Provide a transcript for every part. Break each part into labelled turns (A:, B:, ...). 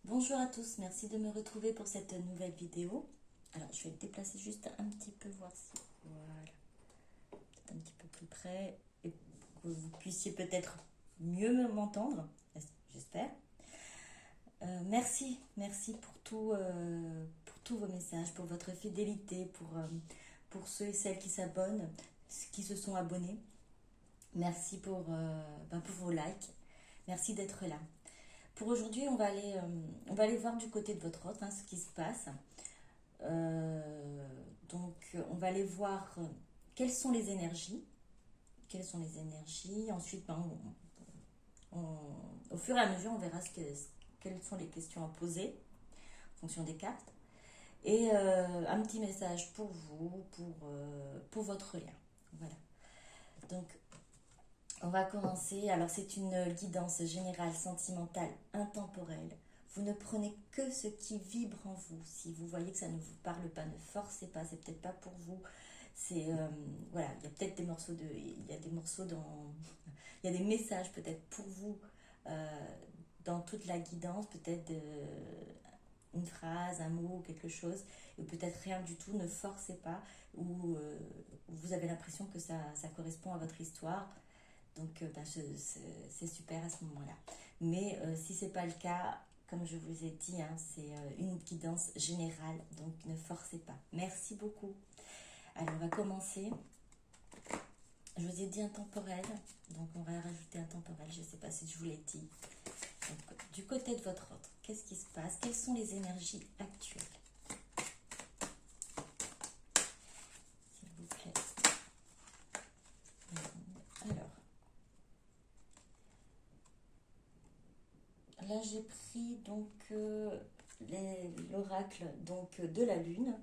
A: Bonjour à tous, merci de me retrouver pour cette nouvelle vidéo. Alors je vais me déplacer juste un petit peu, voir si... Voilà, un petit peu plus près et que vous puissiez peut-être mieux m'entendre, j'espère. Merci pour tous vos messages, pour votre fidélité, pour ceux et celles qui s'abonnent, qui se sont abonnés. Merci pour vos likes, merci d'être là. Pour aujourd'hui, on va aller voir du côté de votre autre ce qui se passe. On va aller voir quelles sont les énergies. Quelles sont les énergies. Ensuite, au fur et à mesure, on verra quelles sont les questions à poser en fonction des cartes. Et un petit message pour vous, pour votre lien. Voilà. Donc, on va commencer. Alors, c'est une guidance générale, sentimentale, intemporelle. Vous ne prenez que ce qui vibre en vous. Si vous voyez que ça ne vous parle pas, ne forcez pas. C'est peut-être pas pour vous. C'est voilà. Il y a peut-être des morceaux de. Il y a des morceaux dans. Il y a des messages peut-être pour vous dans toute la guidance. Peut-être une phrase, un mot, quelque chose. Ou peut-être rien du tout. Ne forcez pas. Ou vous avez l'impression que ça correspond à votre histoire. Donc c'est super à ce moment-là. Mais si ce n'est pas le cas, comme je vous ai dit, c'est une guidance générale, donc ne forcez pas. Merci beaucoup. Alors on va commencer. Je vous ai dit intemporel, donc on va rajouter intemporel, je ne sais pas si je vous l'ai dit. Donc, du côté de votre autre, qu'est-ce qui se passe? Quelles sont les énergies actuelles? S'il vous plaît. Alors. Là, j'ai pris donc l'oracle donc de la lune,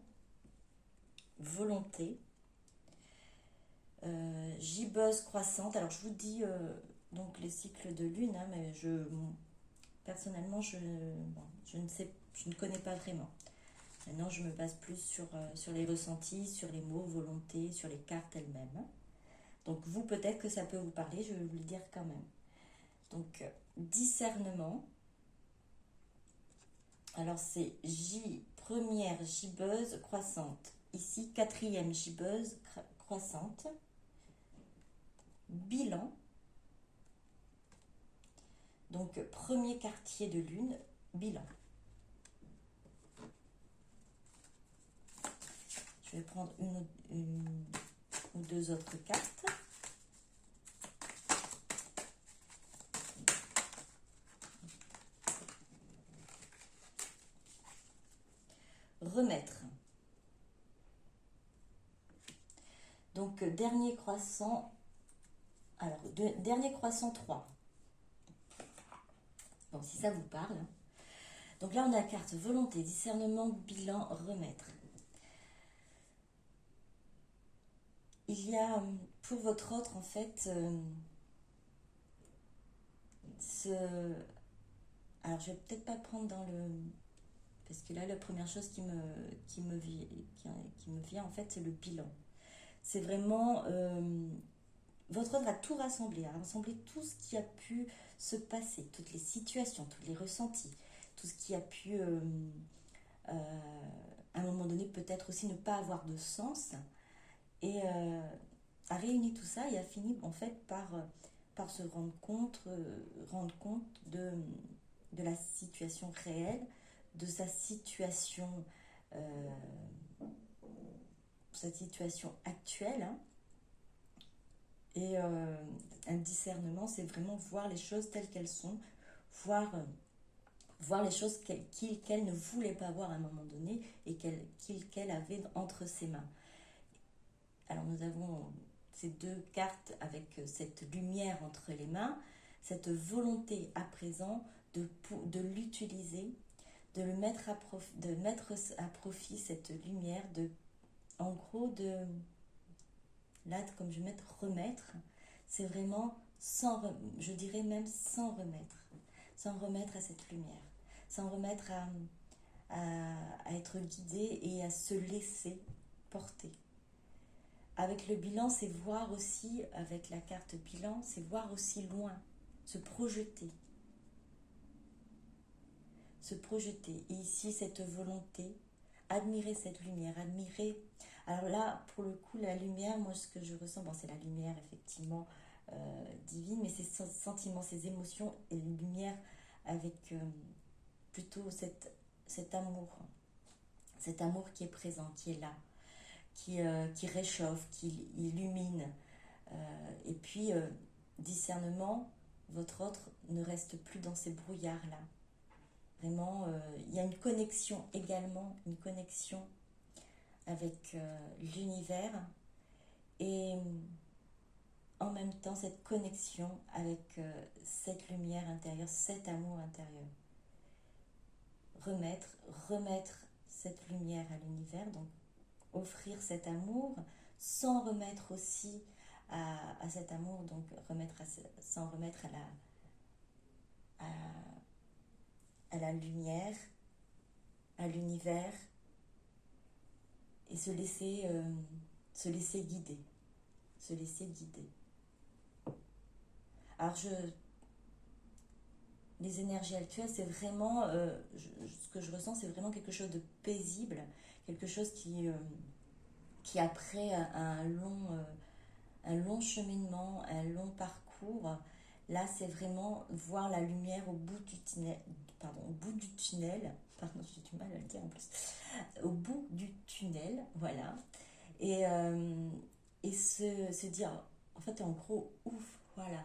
A: volonté, gibbeuse croissante. Alors, je vous dis donc les cycles de lune, mais personnellement, je ne sais, je ne connais pas vraiment. Maintenant, je me base plus sur les ressentis, sur les mots, volonté, sur les cartes elles-mêmes. Donc, vous, peut-être que ça peut vous parler, je vais vous le dire quand même. Donc, discernement. Alors c'est première gibbeuse croissante. Ici, quatrième gibbeuse croissante. Bilan. Donc premier quartier de lune, bilan. Je vais prendre une ou deux autres cartes. Remettre. Donc dernier croissant. Alors, dernier croissant 3. Bon, si ça vous parle. Donc là, on a la carte volonté, discernement, bilan, remettre. Il y a pour votre autre, en fait, alors, je vais peut-être pas prendre dans le... Parce que là, la première chose qui me vient, en fait, c'est le bilan. C'est vraiment... votre œuvre a tout rassemblé, a rassemblé tout ce qui a pu se passer, toutes les situations, tous les ressentis, tout ce qui a pu, à un moment donné, peut-être aussi ne pas avoir de sens, et a réuni tout ça et a fini, en fait, par se rendre compte de la situation réelle, de euh, sa situation actuelle. Et un discernement, c'est vraiment voir les choses telles qu'elles sont, voir les choses qu'elle ne voulait pas voir à un moment donné et qu'elle avait entre ses mains. Alors nous avons ces deux cartes avec cette lumière entre les mains, cette volonté à présent de l'utiliser, de mettre à profit cette lumière, en gros là, comme je vais mettre remettre, c'est vraiment je dirais même sans remettre à cette lumière, sans remettre à être guidé et à se laisser porter. Avec le bilan, c'est voir aussi, avec la carte bilan, c'est voir aussi loin, se projeter. se projeter. Et ici, cette volonté, admirer cette lumière, admirer. Alors là, pour le coup, la lumière, moi, ce que je ressens, bon, c'est la lumière, effectivement, divine, mais ces sentiments, ces émotions, et une lumière avec plutôt cet amour qui est présent, qui est là, qui réchauffe, qui illumine. Et puis, discernement, votre autre ne reste plus dans ces brouillards-là. Vraiment, il y a une connexion également, une connexion avec l'univers et en même temps cette connexion avec cette lumière intérieure, cet amour intérieur. Remettre cette lumière à l'univers, donc offrir cet amour sans remettre aussi à cet amour, donc sans remettre à la lumière, à l'univers, et se laisser guider. Se laisser guider. Alors, les énergies actuelles, c'est vraiment, ce que je ressens, c'est vraiment quelque chose de paisible, quelque chose qui après un long cheminement, un long parcours, là, c'est vraiment voir la lumière au bout du tunnel, pardon, j'ai du mal à le dire en plus, au bout du tunnel, voilà, et se dire, en fait, en gros, ouf, voilà,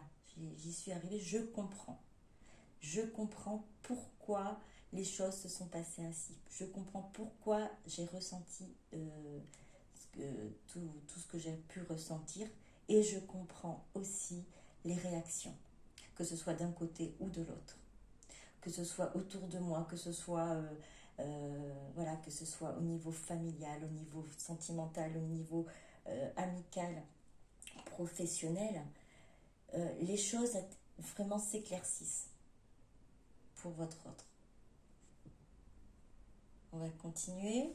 A: j'y suis arrivée, je comprends pourquoi les choses se sont passées ainsi, je comprends pourquoi j'ai ressenti tout ce que j'ai pu ressentir, et je comprends aussi les réactions, que ce soit d'un côté ou de l'autre, que ce soit autour de moi, que ce soit voilà, que ce soit au niveau familial, au niveau sentimental, au niveau amical, professionnel, les choses vraiment s'éclaircissent pour votre autre. On va continuer.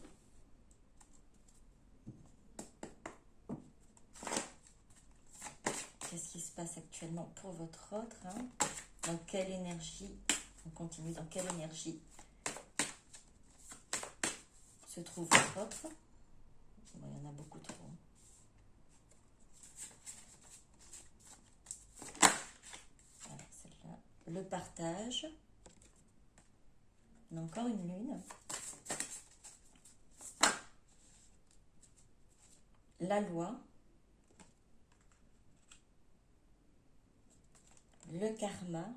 A: Qu'est-ce qui se passe actuellement pour votre autre, hein? Dans quelle énergie, on continue, dans quelle énergie se trouve votre autre? Bon, il y en a beaucoup trop. Voilà, celle-là. Le partage. On a encore une lune. La loi. Le karma.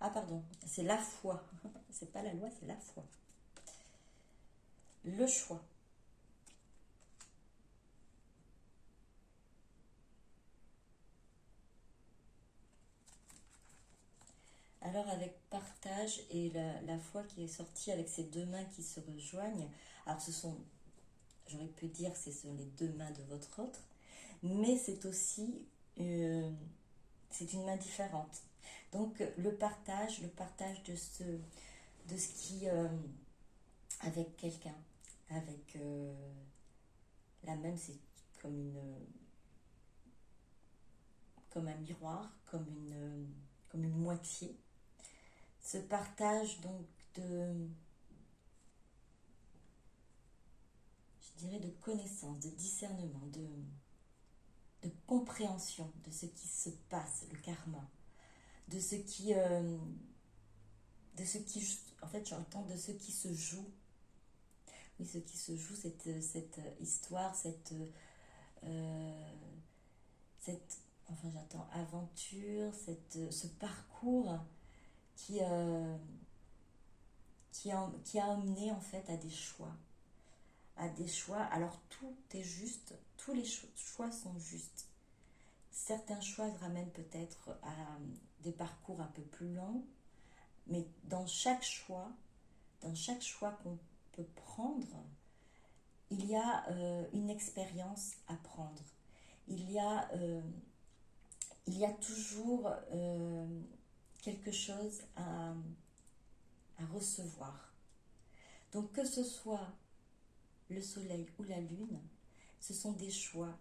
A: Ah pardon, c'est la foi. C'est pas la loi, c'est la foi. Le choix. Alors avec partage et la foi qui est sortie avec ces deux mains qui se rejoignent, alors j'aurais pu dire que ce sont les deux mains de votre autre, mais c'est aussi, c'est une main différente. Donc le partage de ce qui, avec quelqu'un, avec la même, c'est comme un miroir, comme une moitié. Ce partage donc je dirais de connaissance, de discernement, de compréhension de ce qui se passe, le karma, de ce qui, en fait j'entends de ce qui se joue, oui, ce qui se joue, cette histoire, enfin j'attends aventure, ce parcours qui, qui a amené en fait à des choix. Alors tout est juste, tous les choix sont justes. Certains choix ramènent peut-être à des parcours un peu plus longs, mais dans chaque choix qu'on peut prendre, il y a une expérience à prendre. Il y a toujours quelque chose à recevoir. Donc que ce soit le soleil ou la lune, ce sont des choix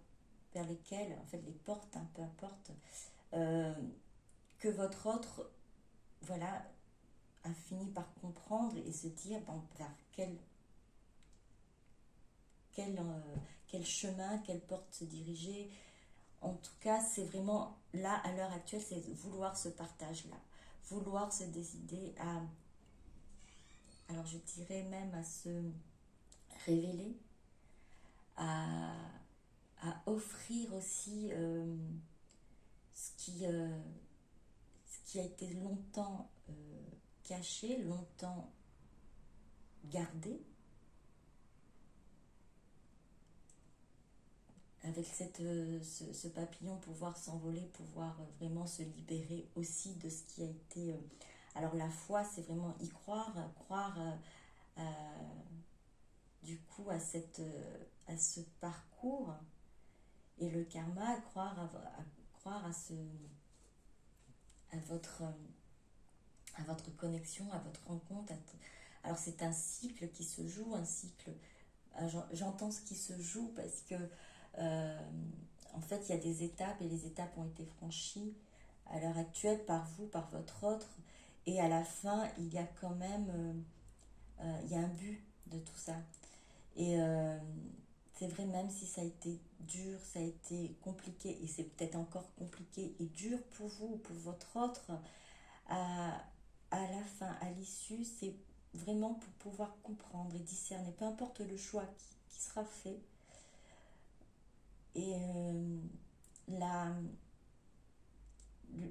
A: vers lesquels, en fait, les portes, peu importe, que votre autre voilà, a fini par comprendre et se dire bon, vers quel, quel chemin, quelle porte se diriger. En tout cas, c'est vraiment là, à l'heure actuelle, c'est vouloir ce partage-là, vouloir se décider à, alors je dirais même à se révéler, à, à offrir aussi ce qui, euh, ce qui a été longtemps caché, longtemps gardé, avec ce papillon, pouvoir s'envoler, pouvoir vraiment se libérer aussi de ce qui a été... alors la foi, c'est vraiment y croire, croire du coup à ce parcours, et le karma, croire à à votre connexion, à votre rencontre. Alors c'est un cycle qui se joue, un cycle... J'entends ce qui se joue parce que euh, en fait il y a des étapes et les étapes ont été franchies à l'heure actuelle par vous, par votre autre, et à la fin il y a quand même il y a un but de tout ça. Et c'est vrai, même si ça a été dur, ça a été compliqué, et c'est peut-être encore compliqué et dur pour vous ou pour votre autre, à, à la fin, à l'issue, c'est vraiment pour pouvoir comprendre et discerner, peu importe le choix qui sera fait. Et la,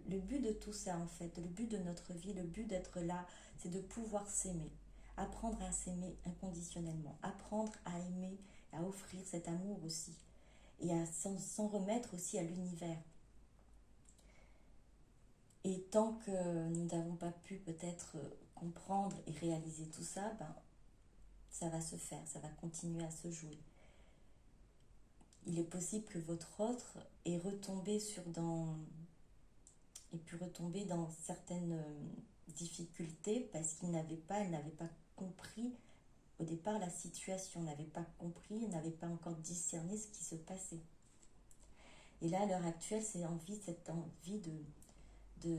A: le but de tout ça, en fait, le but de notre vie, le but d'être là, c'est de pouvoir s'aimer. Apprendre à s'aimer inconditionnellement. Apprendre à aimer, à offrir cet amour aussi. Et à s'en remettre aussi à l'univers. Et tant que nous n'avons pas pu peut-être comprendre et réaliser tout ça, ben, ça va se faire, ça va continuer à se jouer. Il est possible que votre autre ait retombé ait pu retomber dans certaines difficultés parce elle n'avait pas compris au départ la situation, n'avait pas compris, n'avait pas encore discerné ce qui se passait. Et là, à l'heure actuelle, cette envie de, de,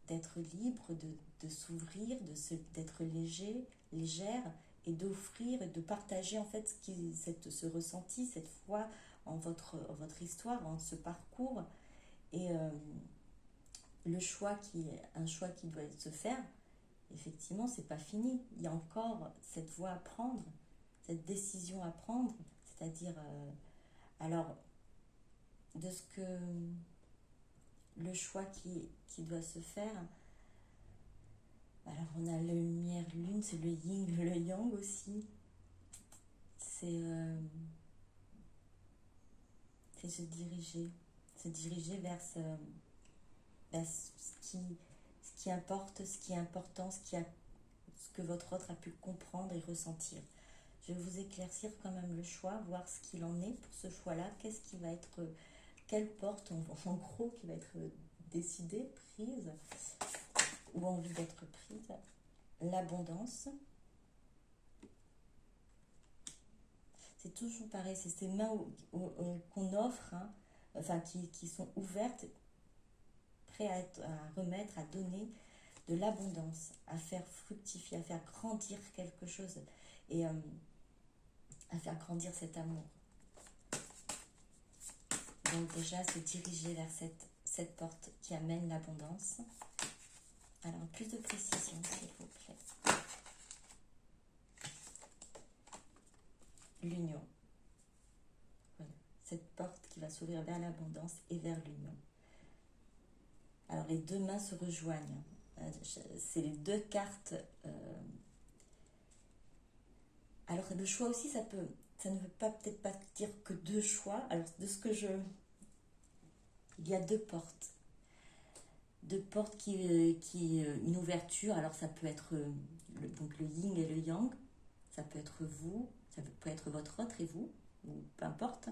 A: d'être libre, de s'ouvrir, d'être légère, et d'offrir et de partager en fait ce ressenti, cette foi en votre histoire, en ce parcours. Et un choix qui doit se faire, effectivement, c'est pas fini. Il y a encore cette voie à prendre, cette décision à prendre, c'est-à-dire, alors, de ce que le choix qui doit se faire. Alors, on a la lumière, lune, c'est le yin, le yang aussi. C'est se diriger vers ce qui importe, ce qui est important, ce que votre autre a pu comprendre et ressentir. Je vais vous éclaircir quand même le choix, voir ce qu'il en est pour ce choix-là, qu'est-ce qui va être, quelle porte en gros qui va être décidée, prise, ou envie d'être prise. L'abondance. C'est toujours pareil, c'est ces mains qu'on offre, hein, enfin qui sont ouvertes, prêtes à remettre, à donner de l'abondance, à faire fructifier, à faire grandir quelque chose, et à faire grandir cet amour. Donc déjà, se diriger vers cette porte qui amène l'abondance. Alors, plus de précision, s'il vous plaît. L'union. Voilà. Cette porte qui va s'ouvrir vers l'abondance et vers l'union. Alors, les deux mains se rejoignent. C'est les deux cartes. Alors, le choix aussi, ça ne veut peut-être pas dire que deux choix. Alors, il y a deux portes. Deux portes une ouverture. Alors, ça peut être donc le yin et le yang. Ça peut être vous, ça peut être votre autre et vous, ou peu importe,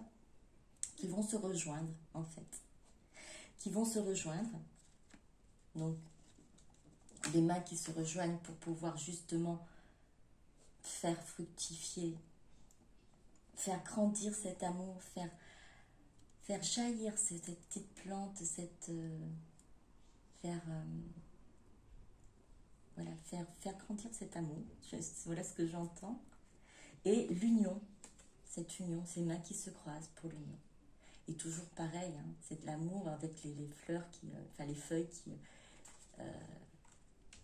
A: qui vont se rejoindre, en fait. Qui vont se rejoindre. Donc, les mains qui se rejoignent pour pouvoir justement faire fructifier, faire grandir cet amour, faire jaillir cette petite plante, faire, voilà, faire grandir cet amour. Voilà ce que j'entends. Et l'union, cette union, ces mains qui se croisent pour l'union. Et toujours pareil, hein, c'est de l'amour avec les fleurs, enfin les feuilles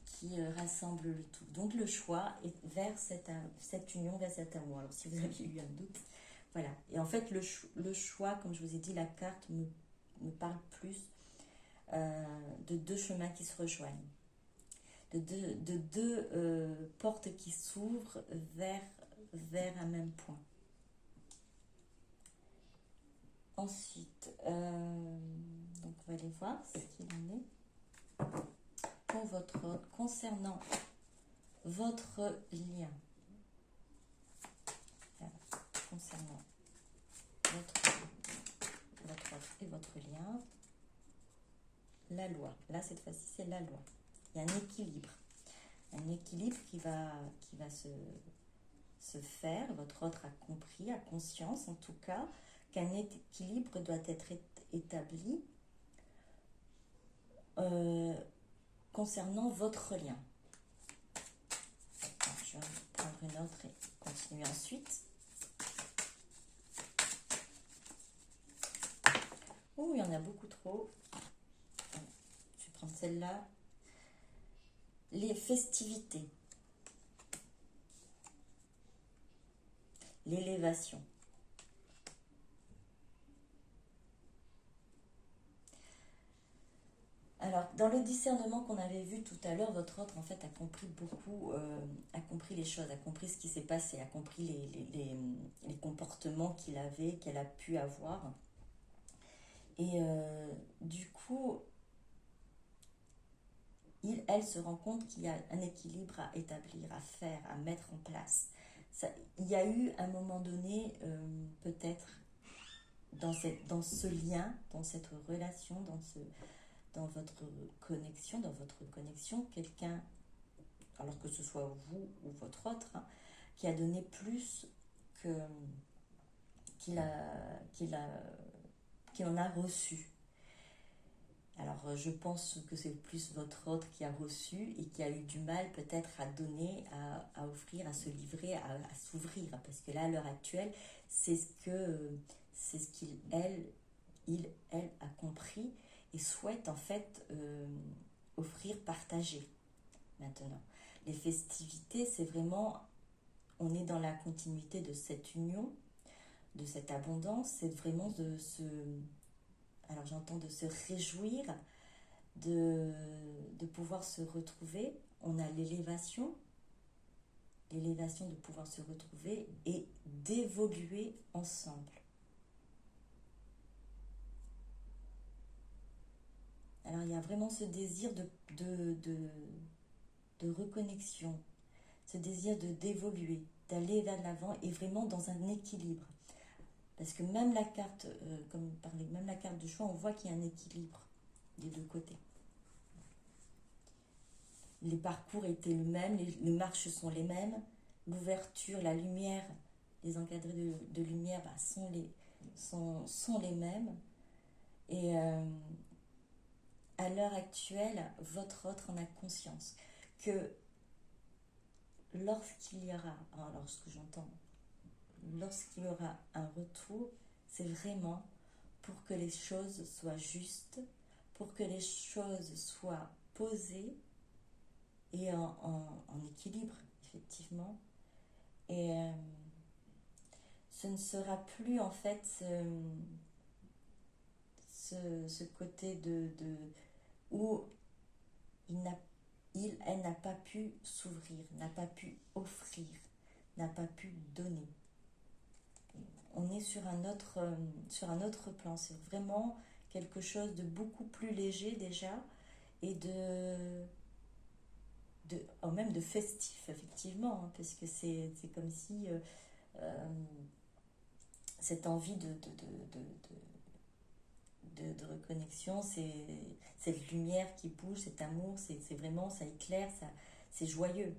A: qui rassemblent le tout. Donc le choix est vers cette union, vers cet amour. Alors si vous aviez eu un doute, voilà. Et en fait, le choix, comme je vous ai dit, la carte me parle plus de deux chemins qui se rejoignent, de deux portes qui s'ouvrent vers un même point. Ensuite, donc on va aller voir ce qu'il en est pour concernant votre lien. Voilà, concernant votre autre et votre lien. La loi. Là, cette fois-ci, c'est la loi. Il y a un équilibre. Un équilibre qui va se faire. Votre autre a compris, a conscience en tout cas, qu'un équilibre doit être établi concernant votre lien. Alors, je vais prendre une autre et continuer ensuite. Oh, il y en a beaucoup trop. Voilà. Je vais prendre celle-là. Les festivités. L'élévation. Alors, dans le discernement qu'on avait vu tout à l'heure, votre autre, en fait, a compris beaucoup, a compris les choses, a compris ce qui s'est passé, a compris les comportements qu'elle a pu avoir. Et du coup, elle se rend compte qu'il y a un équilibre à établir, à faire, à mettre en place. Il y a eu un moment donné, peut-être, dans ce lien, dans cette relation, dans votre connexion, quelqu'un, alors que ce soit vous ou votre autre, hein, qui a donné plus qu'il en a reçu. Alors je pense que c'est plus votre autre qui a reçu et qui a eu du mal peut-être à donner, à offrir, à se livrer, à s'ouvrir. Parce que là, à l'heure actuelle, c'est ce qu'il, elle a compris et souhaite en fait offrir, partager maintenant. Les festivités, c'est vraiment, on est dans la continuité de cette union, de cette abondance, c'est vraiment alors j'entends de se réjouir, de pouvoir se retrouver. On a l'élévation de pouvoir se retrouver et d'évoluer ensemble. Alors il y a vraiment ce désir de reconnexion, ce désir d'évoluer, d'aller vers l'avant et vraiment dans un équilibre. Parce que même la carte, même la carte de choix, on voit qu'il y a un équilibre des deux côtés. Les parcours étaient les mêmes, les marches sont les mêmes, l'ouverture, la lumière, les encadrés de lumière sont les mêmes. Et à l'heure actuelle, votre autre en a conscience que lorsqu'il y aura un retour, c'est vraiment pour que les choses soient justes, pour que les choses soient posées et en équilibre, effectivement. Et ce ne sera plus en fait ce côté où elle n'a pas pu s'ouvrir, n'a pas pu offrir, n'a pas pu donner. On est sur un autre plan. C'est vraiment quelque chose de beaucoup plus léger déjà et même de festif, effectivement, hein, parce que c'est comme si cette envie de reconnexion, cette lumière qui bouge, cet amour, c'est vraiment, ça éclaire, c'est joyeux.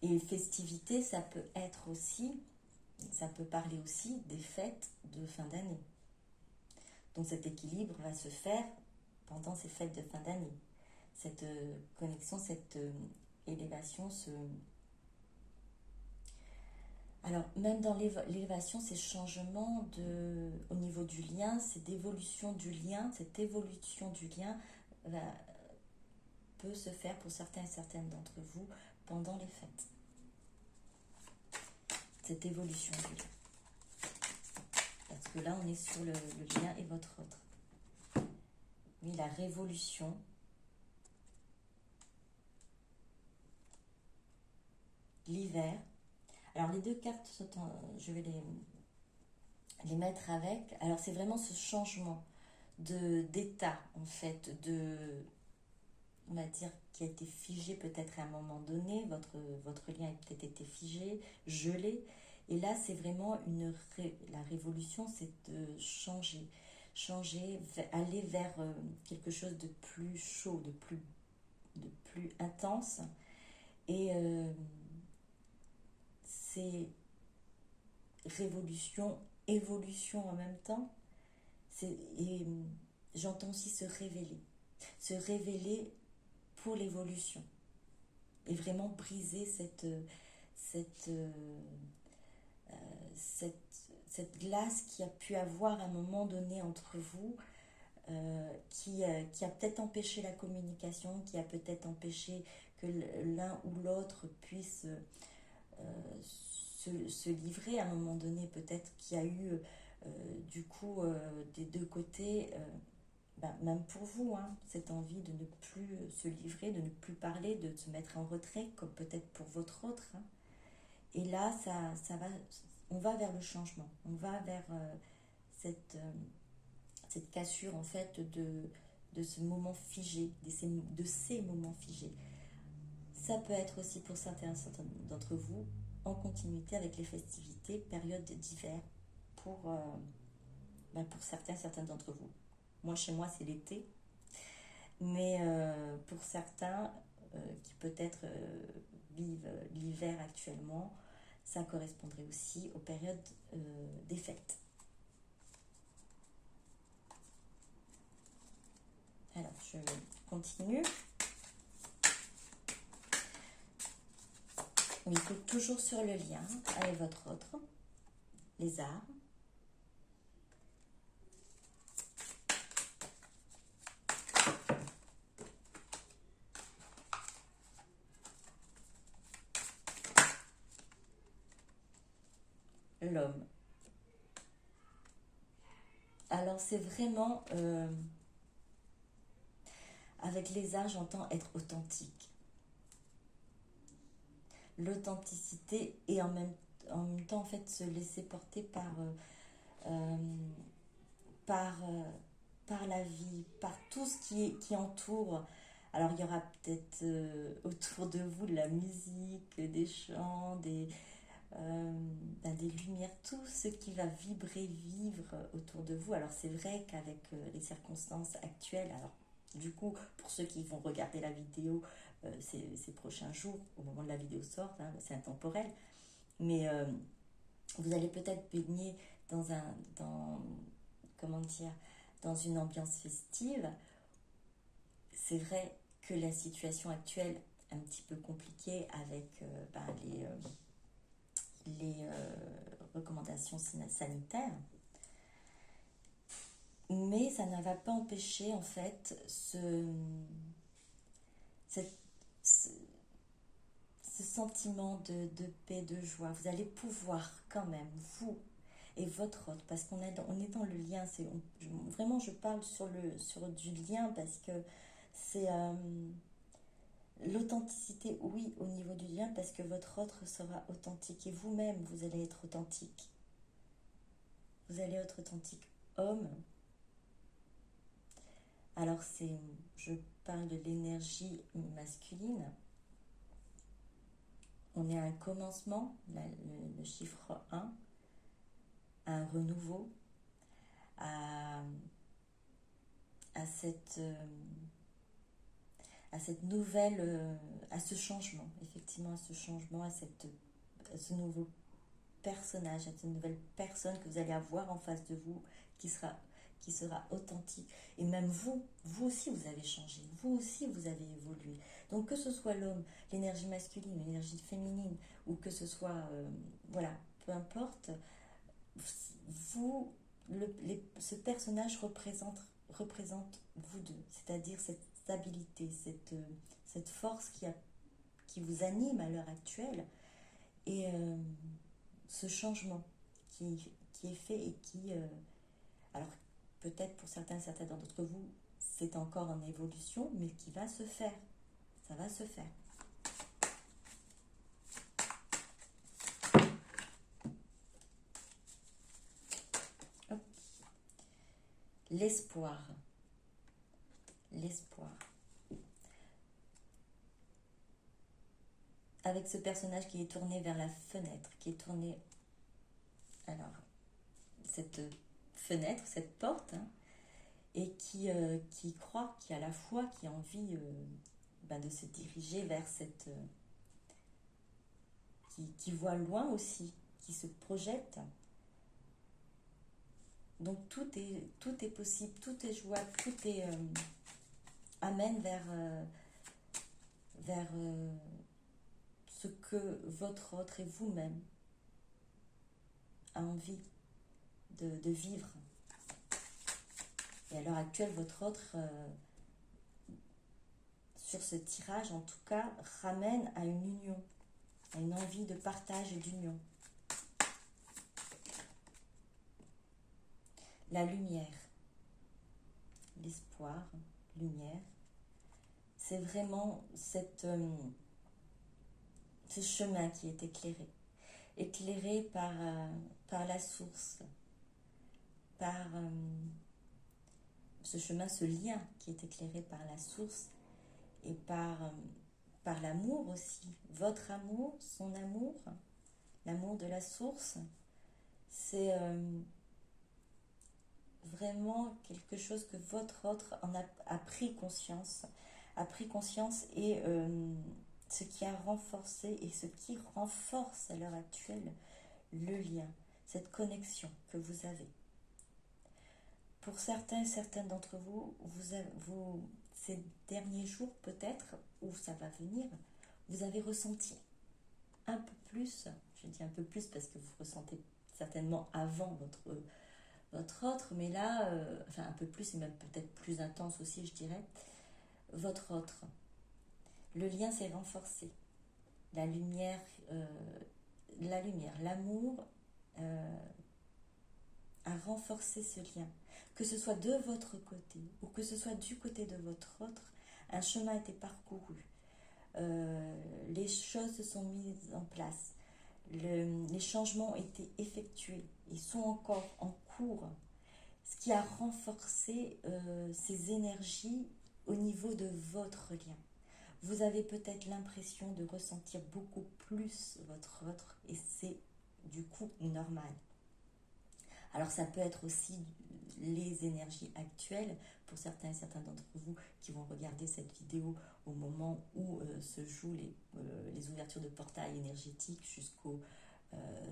A: Et festivité, ça peut parler aussi des fêtes de fin d'année. Donc cet équilibre va se faire pendant ces fêtes de fin d'année. cette connexion, cette élévation. Alors, même dans l'élévation, ces changements au niveau du lien, c'est d'évolution du lien, cette évolution du lien peut se faire pour certains et certaines d'entre vous pendant les fêtes. Cette évolution du lien. Parce que là, on est sur le lien et votre autre. Oui, la révolution. L'hiver. Alors, les deux cartes, je vais les mettre avec. Alors, c'est vraiment ce changement d'état, en fait, on va dire, qui a été figé peut-être à un moment donné. Votre lien a peut-être été figé, gelé. Et là, c'est vraiment la révolution, c'est de changer, aller vers quelque chose de plus chaud, de plus intense. Et c'est révolution, évolution en même temps. Et j'entends aussi se révéler pour l'évolution. Et vraiment briser cette glace qui a pu avoir à un moment donné entre vous, qui a peut-être empêché la communication, qui a peut-être empêché que l'un ou l'autre puisse se livrer à un moment donné. Peut-être qu'il y a eu du coup des deux côtés, même pour vous, cette envie de ne plus se livrer, de ne plus parler, de se mettre en retrait, comme peut-être pour votre autre. Et là, on va vers le changement, on va vers cette cassure en fait de ce moment figé, de ces moments figés. Ça peut être aussi pour certains d'entre vous en continuité avec les festivités, période d'hiver pour certains d'entre vous. Moi, chez moi, c'est l'été, mais pour certains qui peut-être vivent l'hiver actuellement, ça correspondrait aussi aux périodes des fêtes. Alors, je continue. Oui, toujours sur le lien avec votre autre, les arts. L'homme. Alors, c'est vraiment... avec les arts, j'entends être authentique. L'authenticité et en même temps, en fait, se laisser porter par la vie, par tout ce qui entoure. Alors, il y aura peut-être autour de vous de la musique, des chants, des lumières, tout ce qui va vibrer, vivre autour de vous. Alors, c'est vrai qu'avec les circonstances actuelles, alors, du coup, pour ceux qui vont regarder la vidéo ces prochains jours, au moment de la vidéo sort, c'est intemporel, mais vous allez peut-être baigner dans une ambiance festive. C'est vrai que la situation actuelle est un petit peu compliquée avec les recommandations sanitaires, mais ça ne va pas empêcher en fait ce sentiment de paix, de joie. Vous allez pouvoir quand même, vous et votre autre, parce qu'on est dans le lien. Vraiment, je parle sur du lien parce que c'est l'authenticité, oui, au niveau du lien, parce que votre autre sera authentique et vous-même, vous allez être authentique. Vous allez être authentique, homme. Alors, je parle de l'énergie masculine. On est à un commencement, le chiffre 1, à un renouveau, à cette nouvelle, à ce changement, effectivement, à ce changement, à ce nouveau personnage, à cette nouvelle personne que vous allez avoir en face de vous, qui qui sera authentique. Et même vous aussi vous avez changé, vous aussi vous avez évolué. Donc que ce soit l'homme, l'énergie masculine, l'énergie féminine, ou que ce soit, voilà, peu importe, vous, ce personnage représente vous deux, c'est-à-dire cette stabilité, cette force qui vous anime à l'heure actuelle, et ce changement qui est fait et alors peut-être pour certains d'entre vous, c'est encore en évolution, mais qui va se faire. Ça va se faire. Hop. L'espoir. L'espoir. Avec ce personnage qui est tourné vers la fenêtre, qui est tourné... Alors, cette fenêtre, cette porte, hein, et qui croit, qui a la foi, qui a envie de se diriger vers cette... qui voit loin aussi, qui se projette. Donc tout est possible, tout est jouable, tout est amène vers ce que votre autre et vous-même a envie de vivre. Et à l'heure actuelle, votre autre, sur ce tirage en tout cas, ramène à une union, à une envie de partage et d'union. La lumière, l'espoir, lumière, c'est vraiment ce chemin qui est éclairé par la source, par ce chemin, ce lien qui est éclairé par la source et par l'amour aussi. Votre amour, son amour, l'amour de la source, c'est vraiment quelque chose que votre autre a pris conscience et ce qui a renforcé et ce qui renforce à l'heure actuelle le lien, cette connexion que vous avez. Pour certains et certaines d'entre vous, ces derniers jours peut-être, ou ça va venir, vous avez ressenti un peu plus, je dis un peu plus parce que vous ressentez certainement avant votre autre, mais là, enfin un peu plus et même peut-être plus intense aussi, je dirais, votre autre. Le lien s'est renforcé. La lumière, l'amour a renforcé ce lien. Que ce soit de votre côté ou que ce soit du côté de votre autre, un chemin a été parcouru. Les choses se sont mises en place. Les changements ont été effectués. Ils sont encore en cours. Ce qui a renforcé ces énergies au niveau de votre lien. Vous avez peut-être l'impression de ressentir beaucoup plus votre autre et c'est du coup normal. Alors ça peut être aussi les énergies actuelles pour certains et certains d'entre vous qui vont regarder cette vidéo au moment où se jouent les ouvertures de portails énergétiques jusqu'au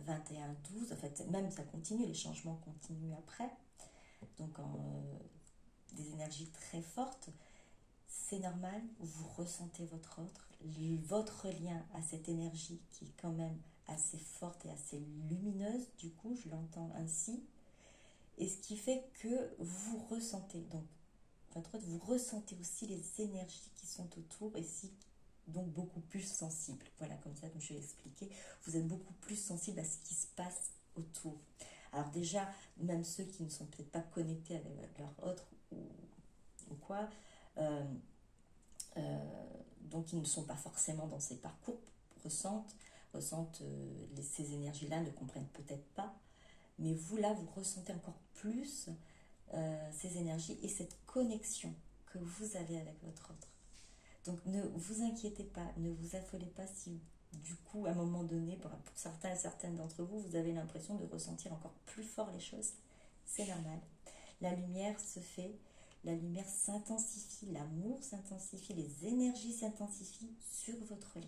A: 21-12. En fait, même ça continue, les changements continuent après. Donc des énergies très fortes. C'est normal, vous ressentez votre lien à cette énergie qui est quand même assez forte et assez lumineuse, du coup, je l'entends ainsi. Et ce qui fait que vous ressentez, donc, vous ressentez aussi les énergies qui sont autour et donc beaucoup plus sensible. Voilà, comme ça, comme je vais expliquer, vous êtes beaucoup plus sensible à ce qui se passe autour. Alors déjà, même ceux qui ne sont peut-être pas connectés avec leur autre ou quoi, donc ils ne sont pas forcément dans ces parcours, ressentent ces énergies-là, ne comprennent peut-être pas, mais vous là, vous ressentez encore plus ces énergies et cette connexion que vous avez avec votre autre. Donc ne vous inquiétez pas, ne vous affolez pas si du coup, à un moment donné, pour certains et certaines d'entre vous, vous avez l'impression de ressentir encore plus fort les choses. C'est normal. La lumière se fait, la lumière s'intensifie, l'amour s'intensifie, les énergies s'intensifient sur votre lien.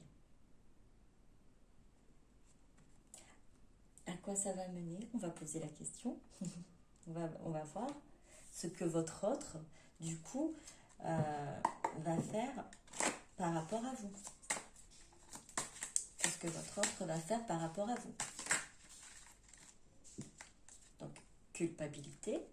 A: À quoi ça va mener? On va poser la question. on va voir. ce que votre autre, du coup, va faire par rapport à vous. Ce que votre autre va faire par rapport à vous. Donc, culpabilité.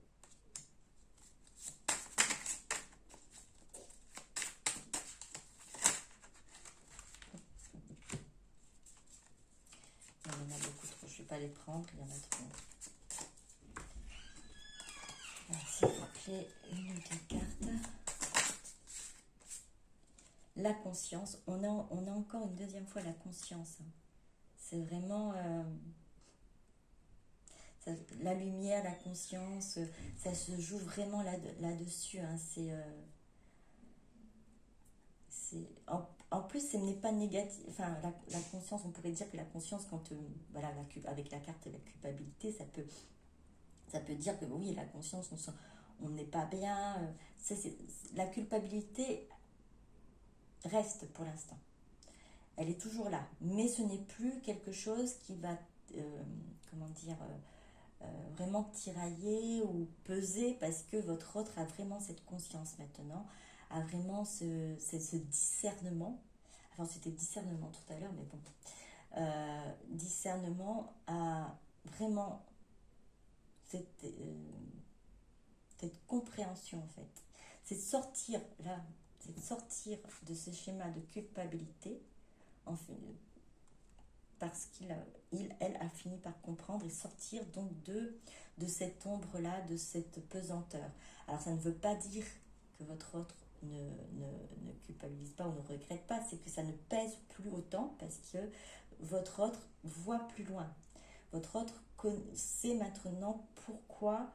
A: Il y en a beaucoup trop, je ne vais pas les prendre, il y en a trop. Alors, s'il vous plaît, une des cartes. La conscience, on a encore une deuxième fois la conscience. C'est vraiment la lumière, la conscience, ça se joue vraiment là-dessus. Hein. En plus, ce n'est pas négatif. Enfin, la conscience, on pourrait dire que la conscience, quand voilà, avec la carte de la culpabilité, ça peut dire que oui, la conscience, on n'est pas bien. La culpabilité reste pour l'instant. Elle est toujours là, mais ce n'est plus quelque chose qui va, comment dire, vraiment tirailler ou peser, parce que votre autre a vraiment cette conscience maintenant, a vraiment ce discernement. Enfin, c'était discernement tout à l'heure, mais bon. Discernement a vraiment cette compréhension, en fait. C'est de sortir, là, c'est de sortir de ce schéma de culpabilité, en fait, parce elle a fini par comprendre et sortir donc de cette ombre-là, de cette pesanteur. Alors ça ne veut pas dire que votre autre ne culpabilise pas ou ne regrette pas, c'est que ça ne pèse plus autant parce que votre autre voit plus loin. Votre autre sait maintenant pourquoi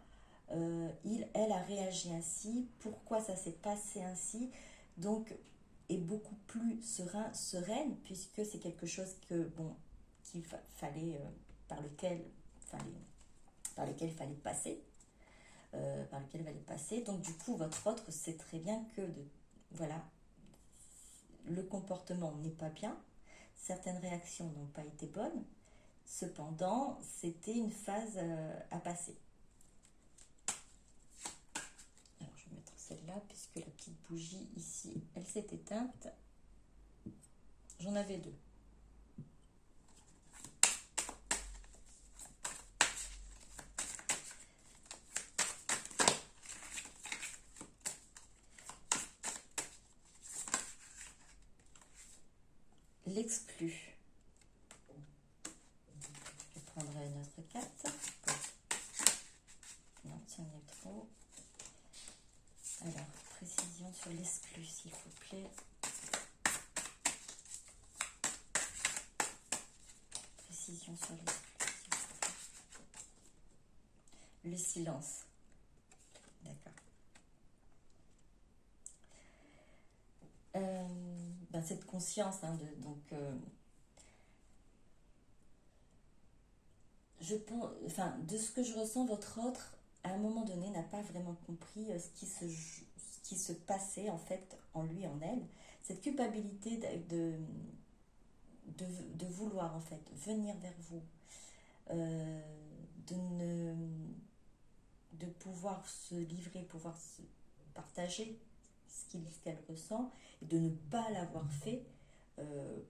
A: elle a réagi ainsi, pourquoi ça s'est passé ainsi, donc est beaucoup plus sereine, puisque c'est quelque chose que, bon, qu'il fallait, par lequel il fallait passer, Donc du coup, votre autre sait très bien que, voilà, le comportement n'est pas bien, certaines réactions n'ont pas été bonnes, cependant, c'était une phase à passer. Alors, je vais mettre celle-là, puisque la petite bougie ici, elle s'est éteinte. J'en avais deux. L'exclu. Je prendrai une autre carte. Non, tiens, il y a trop. Alors, précision sur l'exclu, s'il vous plaît. Précision sur l'exclu, s'il vous plaît. Le silence. D'accord. Cette conscience, hein, je pense, enfin, de ce que je ressens, votre autre, à un moment donné, n'a pas vraiment compris ce qui se passait en fait en lui, en elle. Cette culpabilité de vouloir en fait venir vers vous, de pouvoir se livrer, pouvoir se partager ce qu'elle ressent, et de ne pas l'avoir fait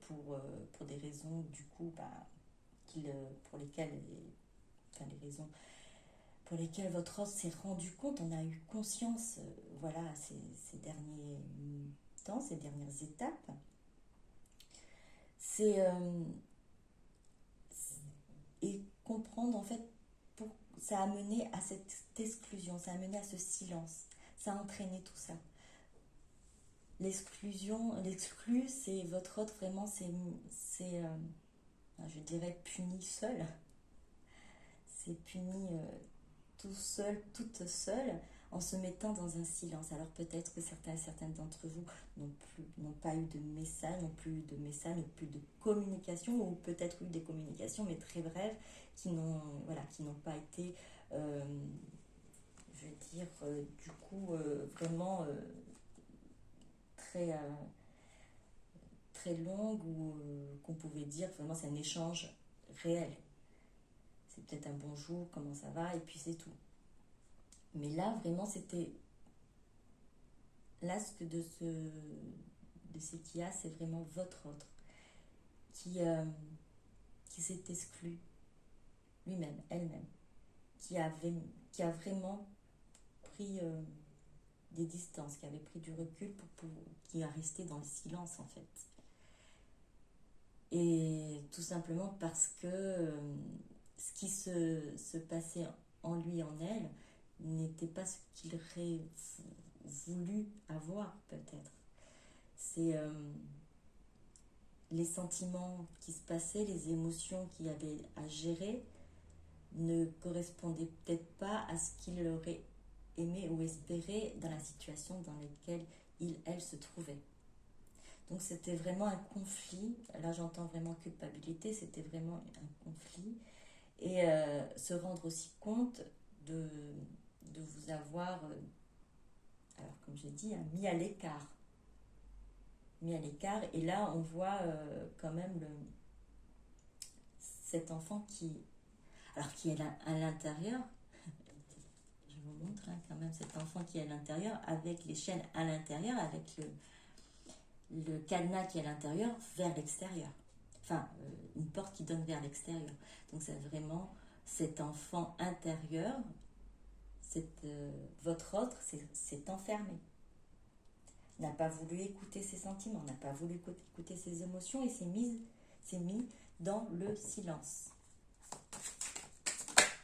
A: pour des raisons du coup pour lesquelles les raisons pour lesquelles votre autre s'est rendu compte, on a eu conscience voilà ces derniers temps, ces dernières étapes. Et comprendre en fait ça a mené à cette exclusion, ça a mené à ce silence, ça a entraîné tout ça. L'exclu, c'est votre autre vraiment, je dirais puni seul. C'est puni tout seul, toute seule, en se mettant dans un silence. Alors peut-être que certaines d'entre vous n'ont pas eu de message, n'ont plus eu de message, n'ont plus de communication, ou peut-être eu des communications, mais très brèves, qui n'ont pas été, je veux dire, du coup, vraiment très, très longue, ou qu'on pouvait dire vraiment c'est un échange réel. C'est peut-être un bonjour, comment ça va, et puis c'est tout. Mais là, vraiment, c'était... Là, de ce qu'il y a, c'est vraiment votre autre qui, qui s'est exclu lui-même, elle-même, qui, qui a vraiment pris des distances, qui avait pris du recul, qui a resté dans le silence en fait. Et tout simplement parce que ce qui se passait en lui, en elle, n'était pas ce qu'il aurait voulu avoir peut-être. C'est les sentiments qui se passaient, les émotions qu'il y avait à gérer ne correspondaient peut-être pas à ce qu'il aurait aimé ou espéré dans la situation dans laquelle elle se trouvait. Donc c'était vraiment un conflit, là j'entends vraiment culpabilité, c'était vraiment un conflit. Et se rendre aussi compte de, de vous avoir, alors comme j'ai dit, mis à l'écart. Mis à l'écart. Et là on voit quand même cet enfant alors qui est à l'intérieur, je vous montre quand même cet enfant qui est à l'intérieur, avec les chaînes à l'intérieur, avec le cadenas qui est à l'intérieur vers l'extérieur. Enfin, une porte qui donne vers l'extérieur. Donc c'est vraiment cet enfant intérieur, votre autre s'est enfermé. N'a pas voulu écouter ses sentiments, n'a pas voulu écouter ses émotions et s'est mis dans le silence.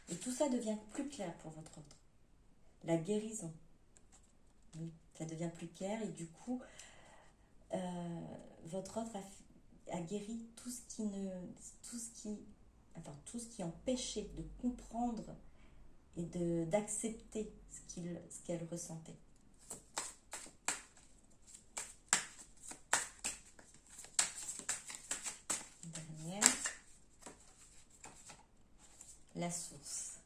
A: Et tout ça devient plus clair pour votre autre. La guérison. Oui, ça devient plus clair et du coup, votre autre a guéri tout ce qui empêchait de comprendre et d'accepter ce qu'elle ressentait. Dernière, la source.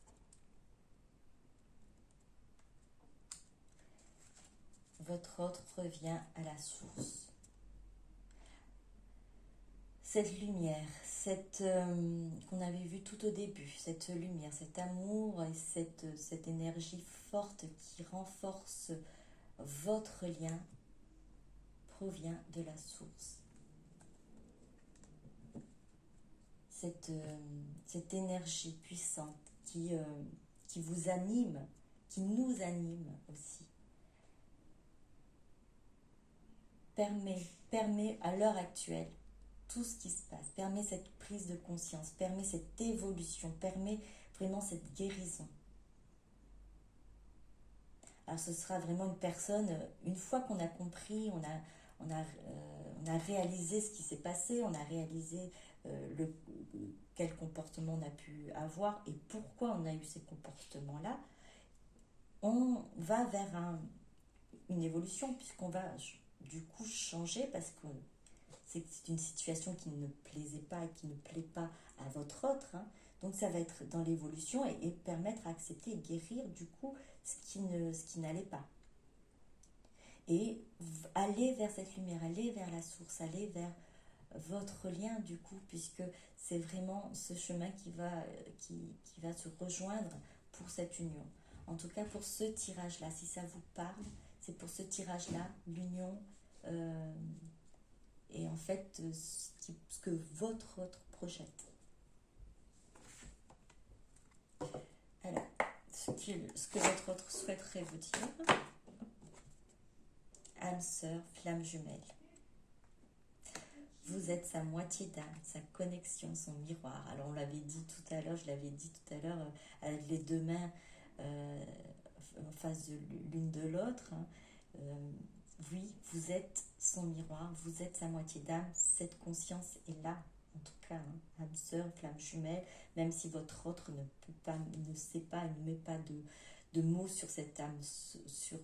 A: Votre autre revient à la source. Cette lumière, qu'on avait vue tout au début, cette lumière, cet amour et cette énergie forte qui renforce votre lien provient de la source. Cette énergie puissante qui vous anime, qui nous anime aussi, permet à l'heure actuelle tout ce qui se passe, permet cette prise de conscience, permet cette évolution, permet vraiment cette guérison. Alors ce sera vraiment une personne, une fois qu'on a compris, on a réalisé ce qui s'est passé, on a réalisé quel comportement on a pu avoir et pourquoi on a eu ces comportements-là, on va vers une évolution puisqu'on va du coup changer parce que c'est une situation qui ne plaisait pas et qui ne plaît pas à votre autre. Hein. Donc ça va être dans l'évolution et permettre à accepter et guérir du coup ce qui n'allait pas. Et aller vers cette lumière, aller vers la source, aller vers votre lien du coup, puisque c'est vraiment ce chemin qui va se rejoindre pour cette union. En tout cas pour ce tirage-là, si ça vous parle, c'est pour ce tirage-là, l'union et en fait ce que votre autre projette. Alors, ce que votre autre souhaiterait vous dire, âme sœur, flamme jumelle. Vous êtes sa moitié d'âme, sa connexion, son miroir. Alors on l'avait dit tout à l'heure, je l'avais dit tout à l'heure, avec les deux mains en face de l'une de l'autre. Hein. Oui, vous êtes son miroir, vous êtes sa moitié d'âme, cette conscience est là, en tout cas, hein, âme sœur, flamme jumelle, même si votre autre ne sait pas, ne met pas de mots sur cette âme, sur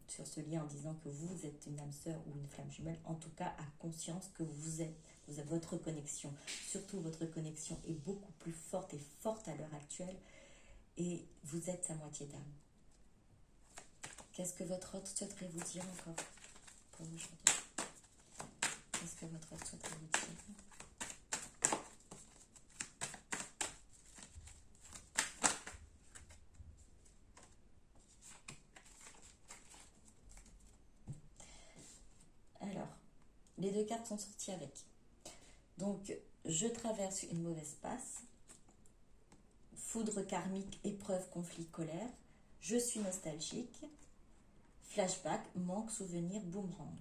A: ce lien en disant que vous êtes une âme sœur ou une flamme jumelle, en tout cas à conscience que vous avez votre connexion, surtout votre connexion est beaucoup plus forte à l'heure actuelle et vous êtes sa moitié d'âme. Qu'est-ce que votre autre souhaiterait vous dire encore pour aujourd'hui? Qu'est-ce que votre autre souhaiterait vous dire? les deux cartes sont sorties avec. Donc, je traverse une mauvaise passe. Foudre karmique, épreuve, conflit, colère. Je suis nostalgique. Flashback, manque, souvenir, boomerang.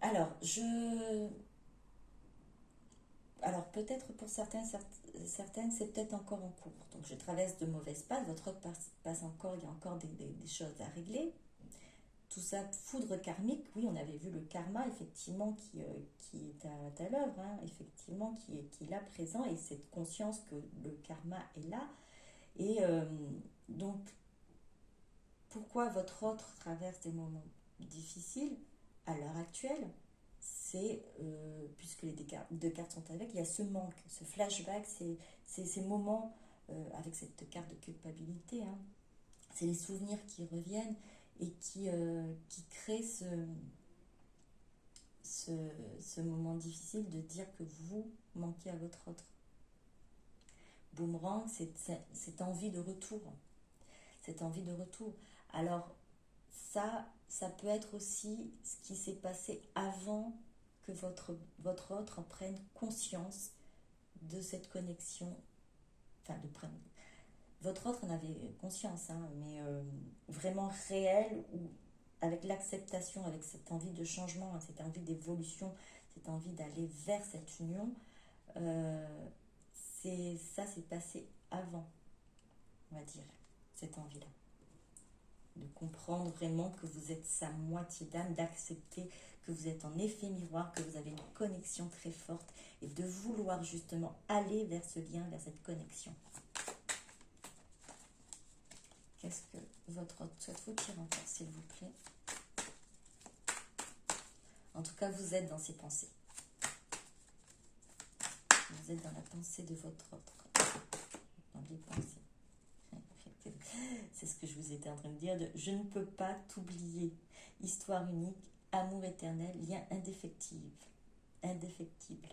A: Alors, peut-être pour certaines, c'est peut-être encore en cours. Donc, je traverse de mauvaises passes. Votre autre passe encore, il y a encore des choses à régler. Tout ça, foudre karmique, oui, on avait vu le karma, effectivement, qui est à l'œuvre, hein, effectivement, qui est là présent, et cette conscience que le karma est là. Et donc, pourquoi votre autre traverse des moments difficiles à l'heure actuelle? C'est, puisque les deux cartes sont avec, il y a ce manque, ce flashback, c'est ces moments, avec cette carte de culpabilité, hein, c'est les souvenirs qui reviennent et qui créent ce moment difficile de dire que vous manquez à votre autre. Boomerang, cette envie de retour. Cette envie de retour. Alors, ça peut être aussi ce qui s'est passé avant que votre autre prenne conscience de cette connexion. Enfin, votre autre en avait conscience, hein, mais vraiment réelle, ou avec l'acceptation, avec cette envie de changement, cette envie d'évolution, cette envie d'aller vers cette union, ça s'est passé avant, on va dire, cette envie-là. De comprendre vraiment que vous êtes sa moitié d'âme, d'accepter que vous êtes en effet miroir, que vous avez une connexion très forte, et de vouloir justement aller vers ce lien, vers cette connexion. Qu'est-ce que votre autre souhaite vous dire encore, s'il vous plaît? En tout cas, vous êtes dans ses pensées. Vous êtes dans la pensée de votre autre. Dans les pensées. C'est ce que je vous étais en train de dire. Je ne peux pas t'oublier. Histoire unique, amour éternel, lien indéfectible. Indéfectible.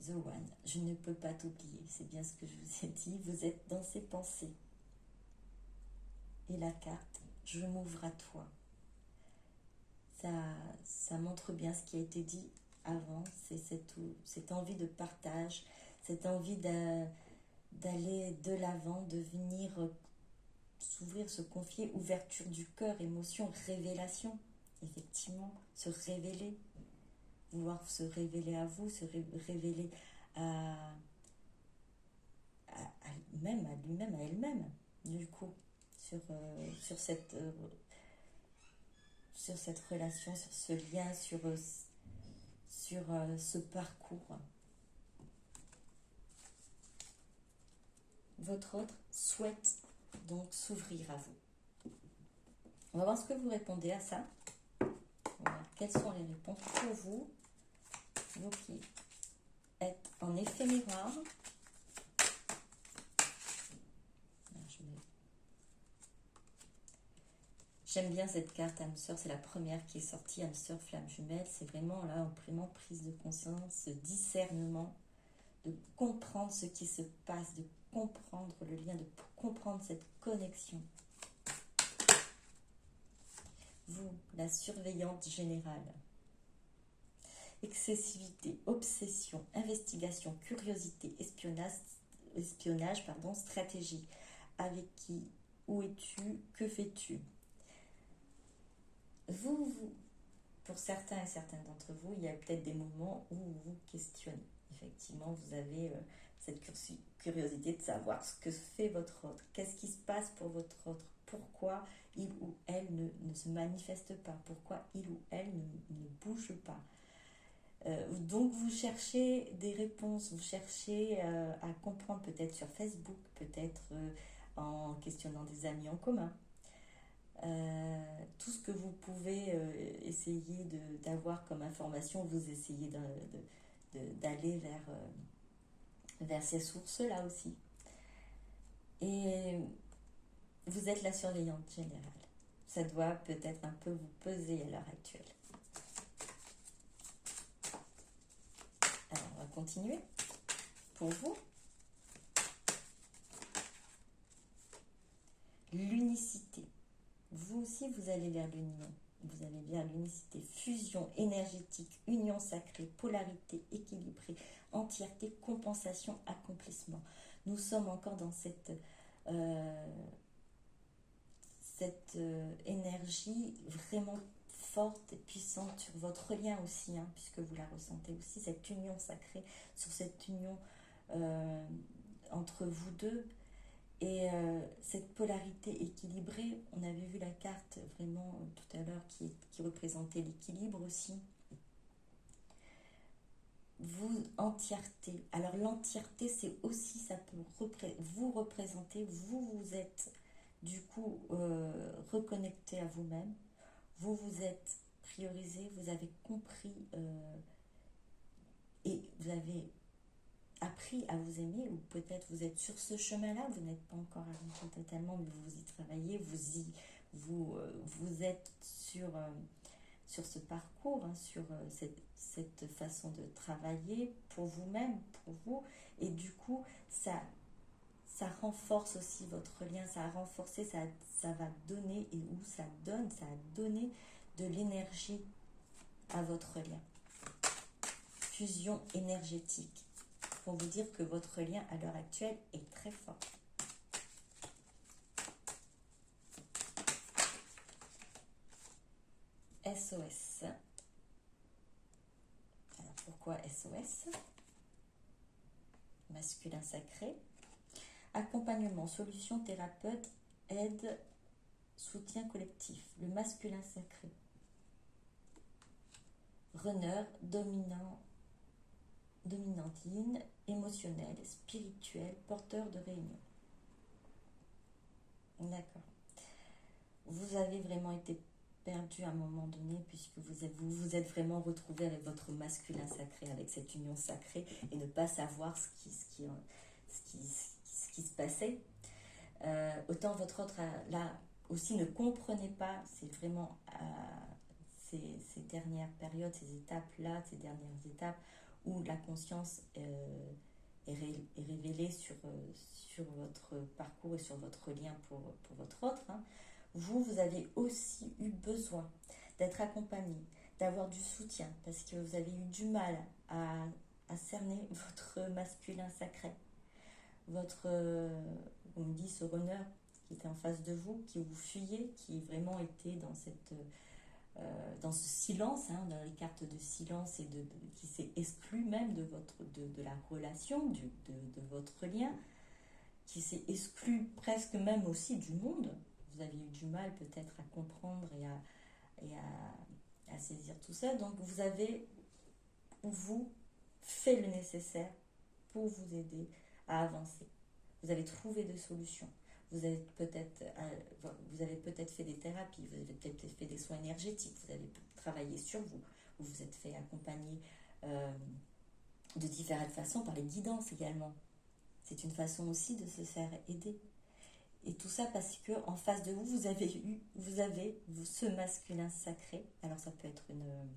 A: The One. Je ne peux pas t'oublier. C'est bien ce que je vous ai dit. Vous êtes dans ses pensées. Et la carte, je m'ouvre à toi. Ça montre bien ce qui a été dit avant. C'est cette envie de partage, cette envie d'aller de l'avant, de venir s'ouvrir, se confier, ouverture du cœur, émotion, révélation. Effectivement, se révéler, vouloir se révéler à vous, se révéler même à lui-même, à elle-même, du coup, sur cette relation, sur ce lien, sur ce parcours. Votre autre souhaite donc s'ouvrir à vous. On va voir ce que vous répondez à ça. Voilà. Quelles sont les réponses pour vous, vous qui êtes en effet miroir. J'aime bien cette carte âme sœur, c'est la première qui est sortie, âme sœur, flamme jumelle. C'est vraiment là, vraiment prise de conscience, ce discernement, de comprendre ce qui se passe, de comprendre le lien, de comprendre cette connexion. Vous, la surveillante générale. Excessivité, obsession, investigation, curiosité, espionnage, stratégie. Avec qui? Où es-tu? Que fais-tu? Vous, pour certains et certaines d'entre vous, il y a peut-être des moments où vous vous questionnez. Effectivement, vous avez cette curiosité de savoir ce que fait votre autre. Qu'est-ce qui se passe pour votre autre? Pourquoi il ou elle ne se manifeste pas? Pourquoi il ou elle ne bouge pas? Donc vous cherchez des réponses, vous cherchez à comprendre, peut-être sur Facebook, peut-être en questionnant des amis en commun. Tout ce que vous pouvez essayer d'avoir comme information, vous essayez d'aller vers ces sources-là aussi. Et vous êtes la surveillante générale. Ça doit peut-être un peu vous peser à l'heure actuelle. Alors, on va continuer. Pour vous, l'unicité. Vous aussi, vous allez vers l'union. vous avez bien l'unicité, fusion énergétique, union sacrée, polarité équilibrée, entièreté, compensation, accomplissement. Nous sommes encore dans cette énergie vraiment forte et puissante sur votre lien aussi, hein, puisque vous la ressentez aussi, cette union sacrée, sur cette union entre vous deux. Et cette polarité équilibrée, on avait vu la carte vraiment tout à l'heure qui représentait l'équilibre aussi. Vous, entièreté. Alors l'entièreté, c'est aussi, ça peut vous représenter, vous êtes du coup reconnecté à vous-même, vous êtes priorisé, vous avez compris et vous avez appris à vous aimer, ou peut-être vous êtes sur ce chemin-là, vous n'êtes pas encore arrivé totalement, mais vous y travaillez, vous êtes sur ce parcours, hein, sur cette façon de travailler pour vous-même, pour vous, et du coup, ça renforce aussi votre lien, ça a renforcé, ça va donner, et où ça a donné de l'énergie à votre lien. Fusion énergétique. Pour vous dire que votre lien à l'heure actuelle est très fort. SOS. Alors pourquoi SOS? Masculin sacré. Accompagnement, solution, thérapeute, aide, soutien collectif. Le masculin sacré. Runner, dominantine, émotionnel, spirituel, porteur de réunion. D'accord. Vous avez vraiment été perdu à un moment donné, puisque vous êtes vraiment retrouvé avec votre masculin sacré, avec cette union sacrée, et ne pas savoir ce qui se passait. Autant votre autre, là aussi, ne comprenait pas, c'est vraiment ces dernières périodes, ces étapes-là, ces dernières étapes, où la conscience est révélée sur votre parcours et sur votre lien pour votre autre, hein. Vous avez aussi eu besoin d'être accompagné, d'avoir du soutien, parce que vous avez eu du mal à cerner votre masculin sacré. Votre, on me dit, ce runner qui était en face de vous, qui vous fuyait, qui vraiment était dans ce silence, hein, dans les cartes de silence, et qui s'est exclu même de la relation, de votre lien, qui s'est exclu presque même aussi du monde. Vous avez eu du mal peut-être à comprendre et à saisir tout ça. Donc vous avez, vous, fait le nécessaire pour vous aider à avancer. Vous avez trouvé des solutions. Vous avez peut-être fait des thérapies, vous avez peut-être fait des soins énergétiques, vous avez travaillé sur vous, vous vous êtes fait accompagner de différentes façons par les guidances également. C'est une façon aussi de se faire aider. Et tout ça parce que en face de vous, vous avez ce masculin sacré. Alors ça peut être donc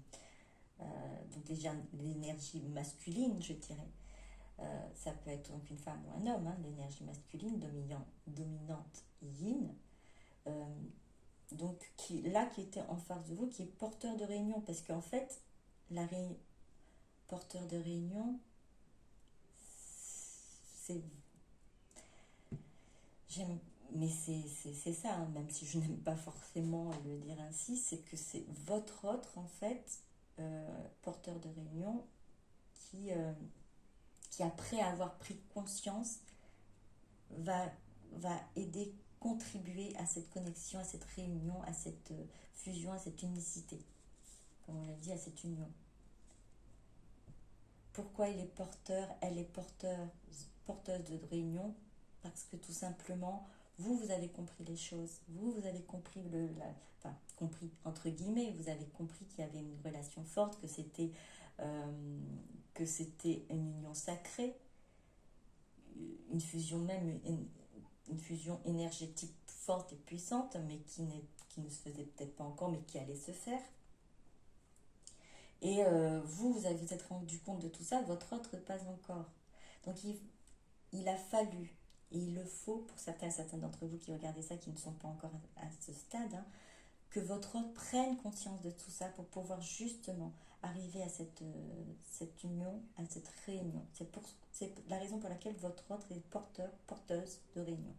A: déjà l'énergie masculine, je dirais. Ça peut être donc une femme ou un homme, hein, l'énergie masculine dominante yin. Donc qui était en face de vous, qui est porteur de réunion, parce qu'en fait, porteur de réunion, mais c'est ça, hein, même si je n'aime pas forcément le dire ainsi, c'est que c'est votre autre, en fait, porteur de réunion, qui après avoir pris conscience, va aider, contribuer à cette connexion, à cette réunion, à cette fusion, à cette unicité, comme on l'a dit, à cette union. Pourquoi il est porteur, elle est porteuse de réunion? Parce que tout simplement, vous avez compris les choses, vous avez compris compris entre guillemets, vous avez compris qu'il y avait une relation forte, que c'était une union sacrée, une fusion même, une fusion énergétique forte et puissante, mais qui ne se faisait peut-être pas encore, mais qui allait se faire. Et vous êtes rendu compte de tout ça, votre autre pas encore. Donc il a fallu, et il le faut pour certains d'entre vous qui regardez ça, qui ne sont pas encore à ce stade, hein, que votre autre prenne conscience de tout ça pour pouvoir justement arriver à cette union, à cette réunion. C'est la raison pour laquelle votre autre est porteuse de réunion.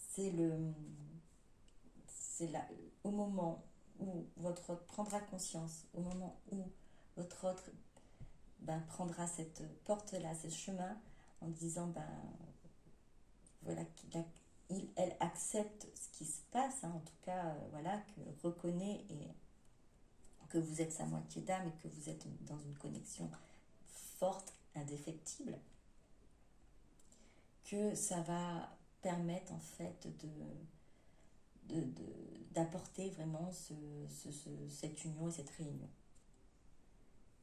A: C'est au moment où votre autre prendra conscience, au moment où votre autre prendra cette porte-là, ce chemin, en disant, voilà, elle accepte ce qui se passe, hein, en tout cas, voilà, que reconnaît et que vous êtes sa moitié d'âme et que vous êtes dans une connexion forte, indéfectible, que ça va permettre en fait d'apporter vraiment cette union et cette réunion.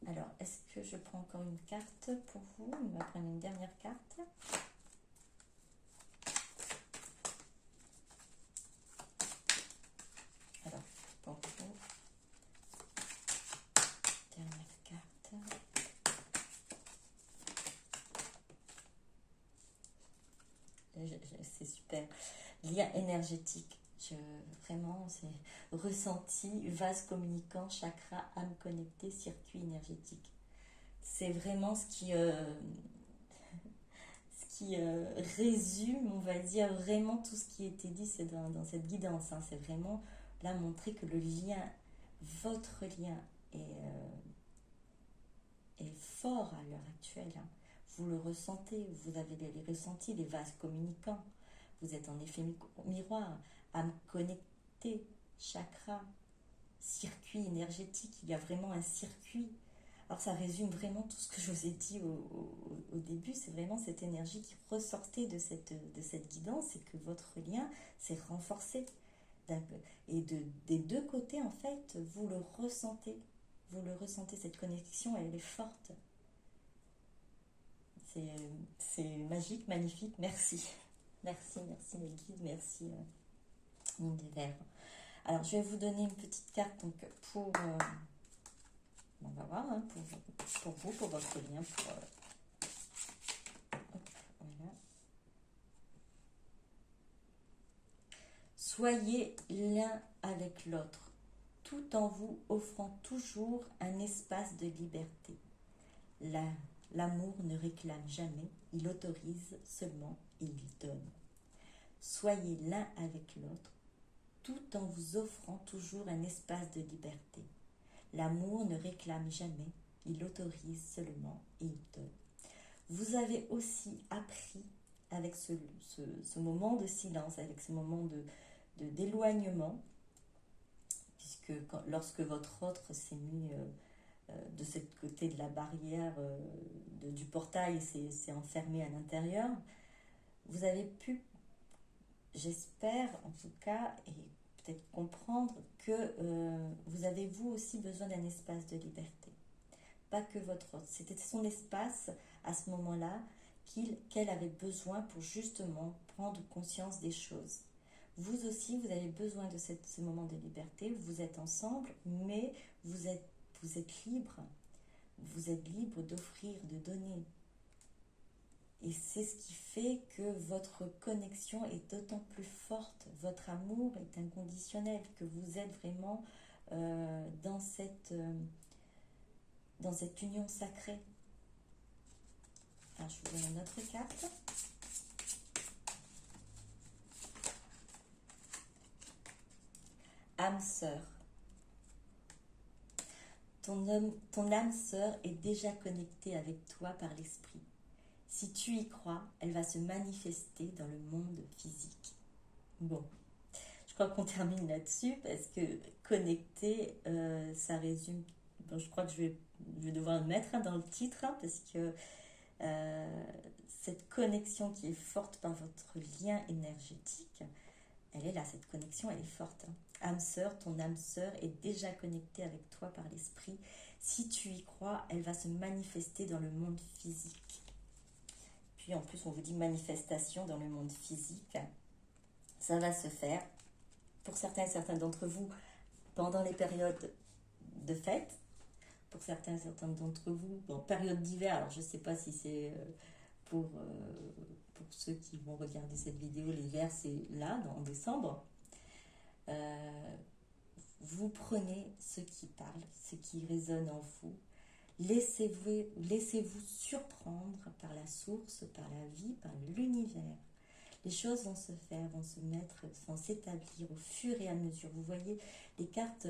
A: Alors, est-ce que je prends encore une carte pour vous? On va prendre une dernière carte. Alors, pour vous, dernière carte. C'est super. Lien énergétique. Vraiment, c'est ressenti, vase communicant, chakra, âme connectée, circuit énergétique. C'est vraiment ce qui résume, on va dire, vraiment tout ce qui a été dit c'est dans cette guidance. Hein. C'est vraiment là montrer que le lien, votre lien est fort à l'heure actuelle. Hein. Vous le ressentez, vous avez les ressentis, les vases communicants. Vous êtes en effet miroir, âme connectée, chakra, circuit énergétique. Il y a vraiment un circuit. Alors ça résume vraiment tout ce que je vous ai dit au début. C'est vraiment cette énergie qui ressortait de cette guidance et que votre lien s'est renforcé. Et des deux côtés, en fait, vous le ressentez. Vous le ressentez, cette connexion, elle est forte. C'est magique, magnifique. Merci. Merci mes guides, merci l'univers. Alors, je vais vous donner une petite carte donc, pour... on va voir, hein, pour vous, pour votre lien. Voilà. Soyez l'un avec l'autre, tout en vous offrant toujours un espace de liberté. L'amour ne réclame jamais, il autorise seulement et il donne. Soyez l'un avec l'autre, tout en vous offrant toujours un espace de liberté. L'amour ne réclame jamais, il autorise seulement et il donne. Vous avez aussi appris avec ce moment de silence, avec ce moment d'éloignement, puisque lorsque votre autre s'est mis de ce côté de la barrière du portail et s'est enfermé à l'intérieur, vous avez pu, j'espère en tout cas, et peut-être comprendre que vous avez vous aussi besoin d'un espace de liberté. Pas que votre autre. C'était son espace à ce moment-là qu'elle avait besoin pour justement prendre conscience des choses. Vous aussi, vous avez besoin de ce moment de liberté. Vous êtes ensemble, mais vous êtes libre. Vous êtes libre d'offrir, de donner. Et c'est ce qui fait que votre connexion est d'autant plus forte. Votre amour est inconditionnel, que vous êtes vraiment dans cette union sacrée. Alors, je vous donne une autre carte. Âme sœur. Ton âme sœur est déjà connectée avec toi par l'esprit. Si tu y crois, elle va se manifester dans le monde physique. Bon, je crois qu'on termine là-dessus parce que connecter, ça résume. Bon, je crois que je vais devoir le mettre dans le titre parce que cette connexion qui est forte par votre lien énergétique, elle est là, cette connexion, elle est forte. Âme sœur, ton âme sœur est déjà connectée avec toi par l'esprit. Si tu y crois, elle va se manifester dans le monde physique. Puis en plus, on vous dit manifestation dans le monde physique. Ça va se faire, pour certains d'entre vous, pendant les périodes de fête. Pour certains d'entre vous, en période d'hiver. Alors, je ne sais pas si c'est pour ceux qui vont regarder cette vidéo, l'hiver, c'est là, en décembre. Vous prenez ce qui parle, ce qui résonne en vous. Laissez-vous surprendre par la source, par la vie, par l'univers. Les choses vont se faire, vont se mettre, vont s'établir au fur et à mesure. Vous voyez, les cartes,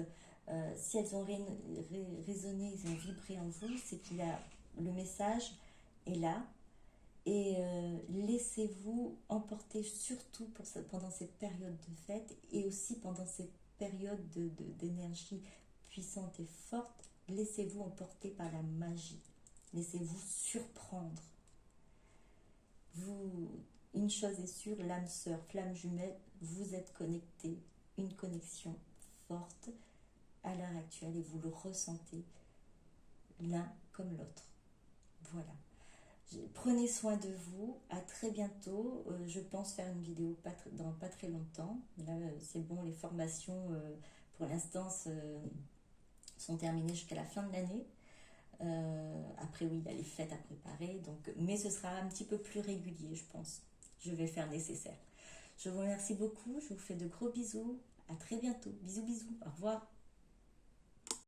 A: si elles ont résonné, elles ont vibré en vous, c'est qu'il y a le message est là. Et laissez-vous emporter surtout pendant cette période de fête et aussi pendant cette période d'énergie puissante et forte. Laissez-vous emporter par la magie. Laissez-vous surprendre. Une chose est sûre, l'âme sœur, flamme jumelle, vous êtes connectés. Une connexion forte à l'heure actuelle et vous le ressentez l'un comme l'autre. Voilà. Prenez soin de vous, à très bientôt. Je pense faire une vidéo dans pas très longtemps. Là, c'est bon, les formations, pour l'instant, sont terminées jusqu'à la fin de l'année. Après, oui, il y a les fêtes à préparer, mais ce sera un petit peu plus régulier, je pense. Je vais faire nécessaire. Je vous remercie beaucoup, je vous fais de gros bisous. À très bientôt. Bisous, bisous. Au revoir.